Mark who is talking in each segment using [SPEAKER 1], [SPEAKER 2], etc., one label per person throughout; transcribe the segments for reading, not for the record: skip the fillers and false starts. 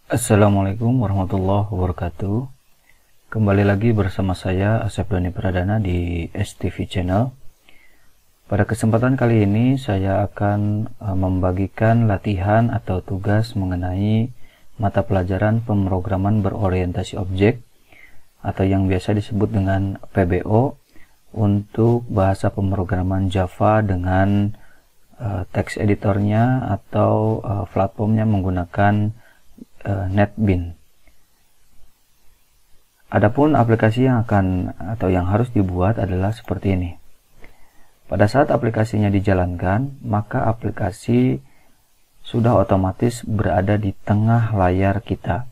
[SPEAKER 1] Assalamualaikum warahmatullahi wabarakatuh. Kembali lagi bersama saya Asep Doni Pradana di STV Channel. Pada kesempatan kali ini saya akan membagikan latihan atau tugas mengenai mata pelajaran pemrograman berorientasi objek atau yang biasa disebut dengan PBO untuk bahasa pemrograman Java dengan teks editornya atau platformnya menggunakan NetBeans. Adapun aplikasi yang harus dibuat adalah seperti ini. Pada saat aplikasinya dijalankan, maka aplikasi sudah otomatis berada di tengah layar kita,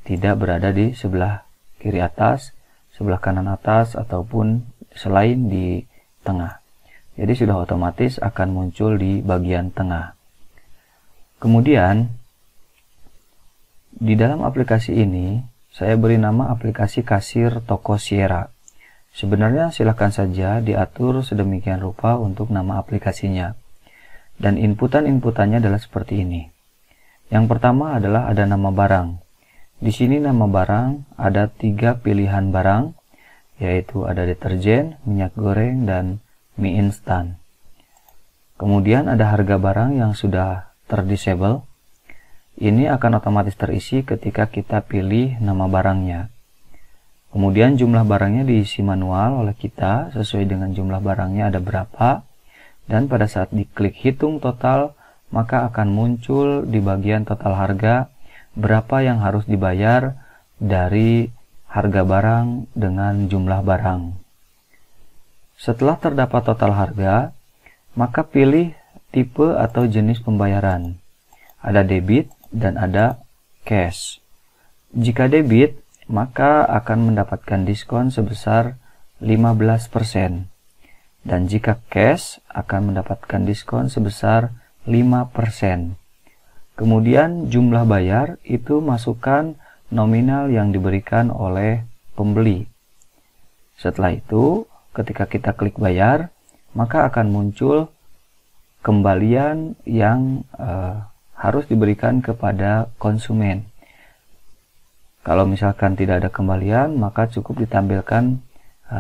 [SPEAKER 1] tidak berada di sebelah kiri atas, sebelah kanan atas, ataupun selain di tengah. Jadi sudah otomatis akan muncul di bagian tengah. Kemudian di dalam aplikasi ini saya beri nama aplikasi kasir toko Sierra. Sebenarnya silakan saja diatur sedemikian rupa untuk nama aplikasinya. Dan inputannya adalah seperti ini. Yang pertama adalah ada nama barang. Di sini nama barang ada 3 pilihan barang, yaitu ada deterjen, minyak goreng, dan mie instan. Kemudian ada harga barang yang sudah terdisable. Ini akan otomatis terisi ketika kita pilih nama barangnya. Kemudian jumlah barangnya diisi manual oleh kita sesuai dengan jumlah barangnya ada berapa. Dan pada saat diklik hitung total, maka akan muncul di bagian total harga berapa yang harus dibayar dari harga barang dengan jumlah barang. Setelah terdapat total harga, maka pilih tipe atau jenis pembayaran. Ada debit dan ada cash. Jika debit, maka akan mendapatkan diskon sebesar 15%. Dan jika cash, akan mendapatkan diskon sebesar 5%. Kemudian jumlah bayar itu masukkan nominal yang diberikan oleh pembeli. Setelah itu, ketika kita klik bayar, maka akan muncul kembalian yang harus diberikan kepada konsumen. Kalau misalkan tidak ada kembalian, maka cukup ditampilkan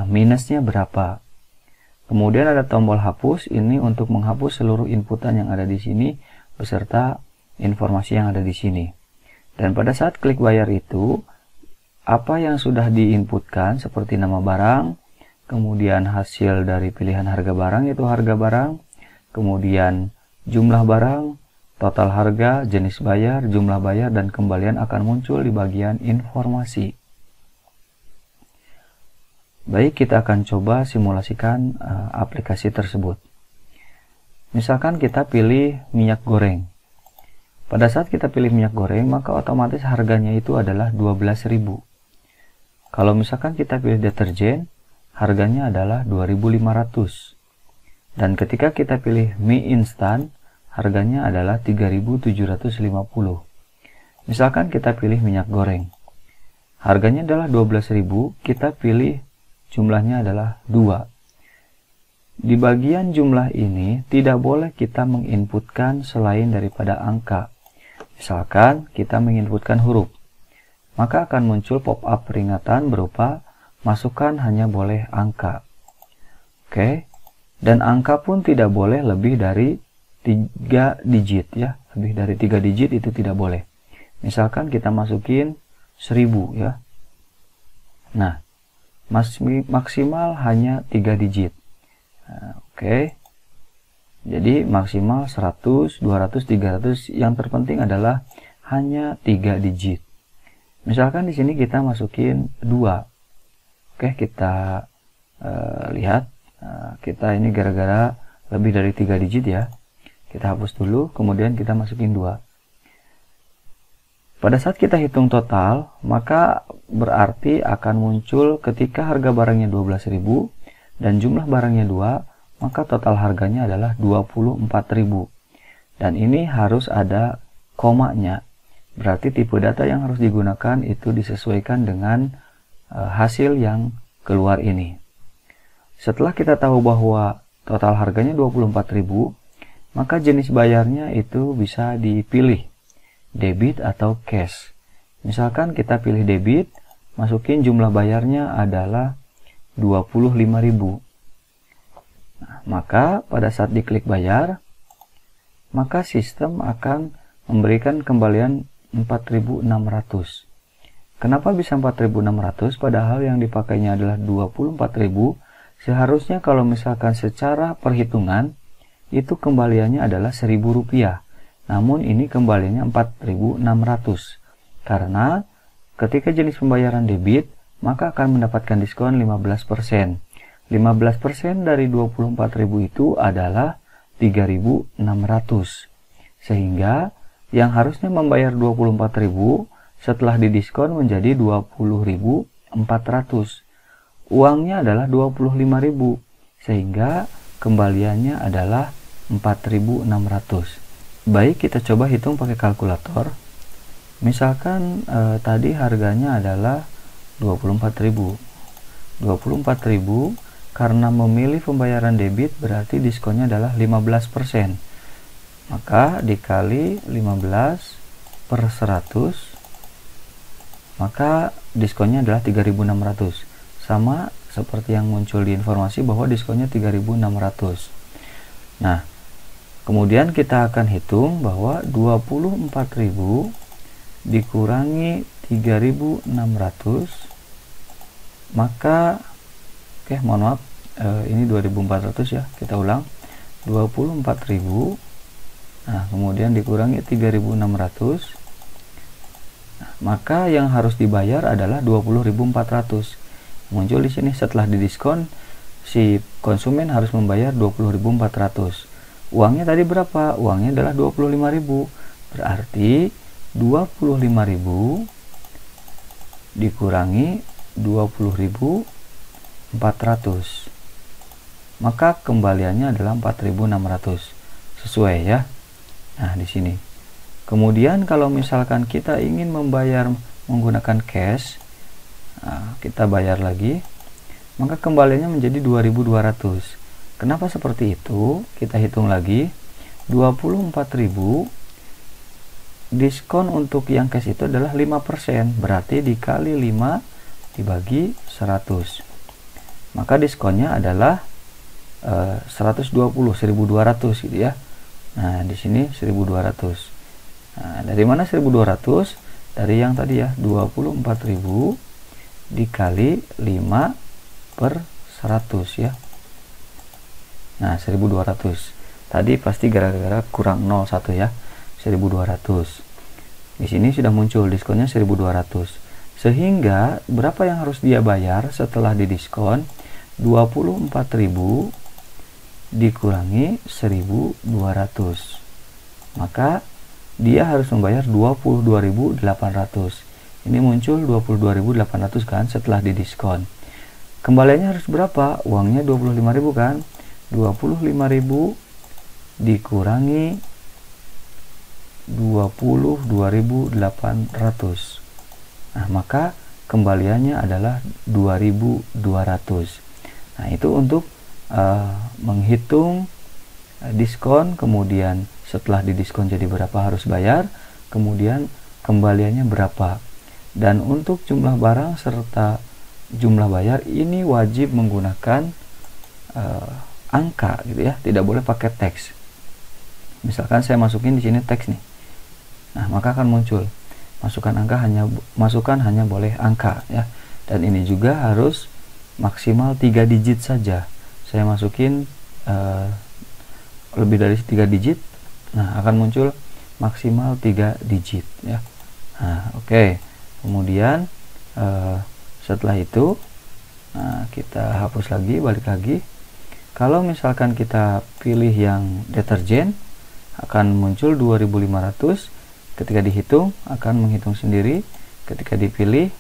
[SPEAKER 1] minusnya berapa. Kemudian ada tombol hapus, ini untuk menghapus seluruh inputan yang ada di sini beserta informasi yang ada di sini. Dan pada saat klik bayar itu, apa yang sudah diinputkan seperti nama barang, kemudian hasil dari pilihan harga barang yaitu harga barang, kemudian jumlah barang, total harga, jenis bayar, jumlah bayar, dan kembalian akan muncul di bagian informasi. Baik, kita akan coba simulasikan aplikasi tersebut. Misalkan kita pilih minyak goreng. Pada saat kita pilih minyak goreng, maka otomatis harganya itu adalah 12.000. Kalau misalkan kita pilih deterjen, harganya adalah 2.500. Dan ketika kita pilih mie instan, harganya adalah 3.750. Misalkan kita pilih minyak goreng. Harganya adalah 12.000, kita pilih jumlahnya adalah 2. Di bagian jumlah ini tidak boleh kita menginputkan selain daripada angka. Misalkan kita menginputkan huruf, maka akan muncul pop-up peringatan berupa masukkan hanya boleh angka. Oke. Dan angka pun tidak boleh lebih dari 3 digit ya. Lebih dari 3 digit itu tidak boleh. Misalkan kita masukin 1000 ya. Nah, maksimal hanya 3 digit. Nah, oke. Jadi maksimal 100, 200, 300. Yang terpenting adalah hanya 3 digit. Misalkan di sini kita masukin 2. Oke, kita lihat. Kita ini gara-gara lebih dari 3 digit ya. Kita hapus dulu, kemudian kita masukin 2. Pada saat kita hitung total, maka berarti akan muncul ketika harga barangnya 12.000 dan jumlah barangnya 2, maka total harganya adalah 24.000. Dan ini harus ada komanya. Berarti tipe data yang harus digunakan itu disesuaikan dengan hasil yang keluar ini. Setelah kita tahu bahwa total harganya 24.000, maka jenis bayarnya itu bisa dipilih, debit atau cash. Misalkan kita pilih debit, masukin jumlah bayarnya adalah 25.000. Nah, maka pada saat diklik bayar, maka sistem akan memberikan kembalian 4.600. Kenapa bisa 4.600 padahal yang dipakainya adalah 24.000? Seharusnya kalau misalkan secara perhitungan itu kembaliannya adalah Rp1.000. Namun ini kembaliannya 4.600. Karena ketika jenis pembayaran debit, maka akan mendapatkan diskon 15%. 15% dari 24.000 itu adalah 3.600. Sehingga yang harusnya membayar 24.000 setelah didiskon menjadi 20.400. Uangnya adalah 25.000, sehingga kembaliannya adalah 4.600. Baik, kita coba hitung pakai kalkulator. Misalkan tadi harganya adalah 24.000. 24.000 karena memilih pembayaran debit berarti diskonnya adalah 15%. Maka dikali 15 per 100, maka diskonnya adalah 3.600. Sama seperti yang muncul di informasi bahwa diskonnya 3.600. Nah, kemudian kita akan hitung bahwa 24.000 dikurangi 3.600, maka mohon maaf, ini 2.400 ya, kita ulang. 24.000, nah kemudian dikurangi 3.600, maka yang harus dibayar adalah 20.400. Muncul di sini setelah didiskon si konsumen harus membayar 20.400. Uangnya tadi berapa? Uangnya adalah 25.000. Berarti 25.000 dikurangi 20.400. Maka kembaliannya adalah 4.600. Sesuai ya. Nah, di sini. Kemudian kalau misalkan kita ingin membayar menggunakan cash, nah, kita bayar lagi, maka kembaliannya menjadi 2.200. Kenapa seperti itu? Kita hitung lagi. 24.000 diskon untuk yang cash itu adalah 5%, berarti dikali 5 dibagi 100. Maka diskonnya adalah 120, 1.200 gitu ya. Nah, di sini 1.200. Nah, dari mana 1.200? Dari yang tadi ya, 24.000 dikali 5 per 100 ya. Nah, 1.200. Tadi pasti gara-gara kurang 01 ya. 1.200. Di sini sudah muncul diskonnya 1.200. Sehingga berapa yang harus dia bayar setelah didiskon? 24.000 dikurangi 1.200. Maka dia harus membayar 22.800. Ini muncul 22.800 kan setelah didiskon. Kembaliannya harus berapa? Uangnya 25.000 kan? 25.000 dikurangi 22.800. Nah, maka kembaliannya adalah 2.200. Nah, itu untuk menghitung diskon, kemudian setelah didiskon jadi berapa harus bayar, kemudian kembaliannya berapa. Dan untuk jumlah barang serta jumlah bayar ini wajib menggunakan angka gitu ya, tidak boleh pakai teks. Misalkan saya masukin di sini teks nih, nah maka akan muncul masukkan hanya boleh angka ya. Dan ini juga harus maksimal 3 digit saja. Saya masukin lebih dari 3 digit, nah akan muncul maksimal 3 digit ya. Nah, oke. Kemudian setelah itu, nah, kita hapus lagi, balik lagi. Kalau misalkan kita pilih yang deterjen, akan muncul 2.500. Ketika dihitung akan menghitung sendiri. Ketika dipilih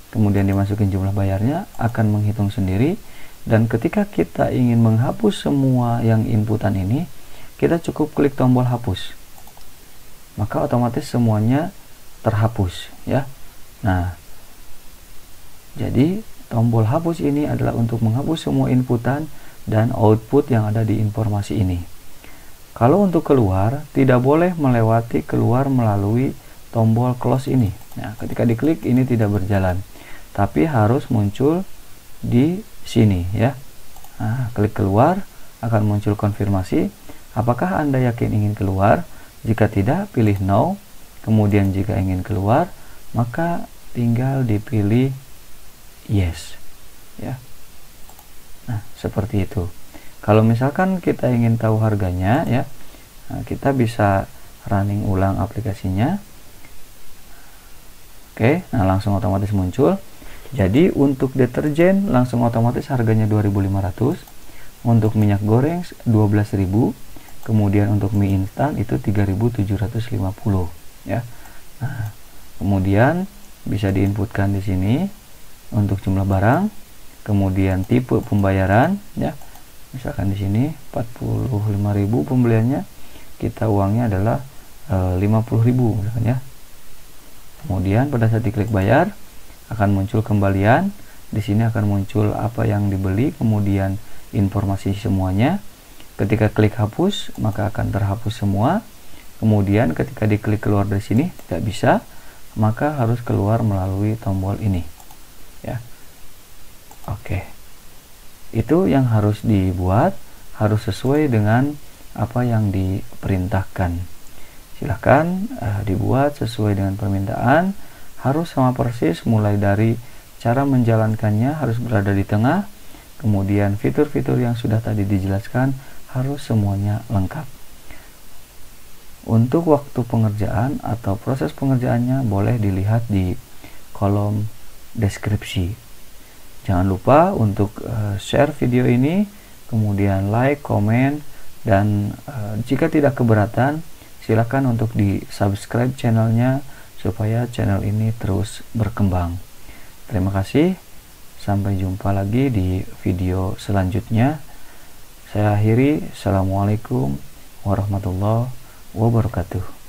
[SPEAKER 1] kemudian dimasukin jumlah bayarnya akan menghitung sendiri. Dan ketika kita ingin menghapus semua yang inputan ini, kita cukup klik tombol hapus, maka otomatis semuanya terhapus ya. Nah, jadi tombol hapus ini adalah untuk menghapus semua inputan dan output yang ada di informasi ini. Kalau untuk keluar, tidak boleh melewati keluar melalui tombol close ini. Nah, ketika diklik ini tidak berjalan, tapi harus muncul di sini ya. Nah, klik keluar, akan muncul konfirmasi. Apakah Anda yakin ingin keluar? Jika tidak, pilih no. Kemudian jika ingin keluar, maka tinggal dipilih yes ya. Nah, seperti itu. Kalau misalkan kita ingin tahu harganya ya, nah, kita bisa running ulang aplikasinya. Oke, nah langsung otomatis muncul. Jadi untuk deterjen langsung otomatis harganya 2.500, untuk minyak goreng 12.000, kemudian untuk mie instan itu 3.750 ya. Nah, kemudian bisa diinputkan di sini untuk jumlah barang, kemudian tipe pembayaran ya. Misalkan di sini 45.000 pembeliannya, kita uangnya adalah 50.000 misalkan ya. Kemudian pada saat diklik bayar akan muncul kembalian. Di sini akan muncul apa yang dibeli, kemudian informasi semuanya. Ketika klik hapus, maka akan terhapus semua. Kemudian ketika diklik keluar dari sini tidak bisa, maka harus keluar melalui tombol ini. Ya. Oke. Itu yang harus dibuat, harus sesuai dengan apa yang diperintahkan. Silahkan dibuat sesuai dengan permintaan, harus sama persis, mulai dari cara menjalankannya harus berada di tengah, kemudian fitur-fitur yang sudah tadi dijelaskan harus semuanya lengkap. Untuk waktu pengerjaan atau proses pengerjaannya boleh dilihat di kolom deskripsi. Jangan lupa untuk share video ini, kemudian like, komen, dan jika tidak keberatan silakan untuk di subscribe channelnya supaya channel ini terus berkembang. Terima kasih, sampai jumpa lagi di video selanjutnya. Saya akhiri, assalamualaikum warahmatullahi wabarakatuh.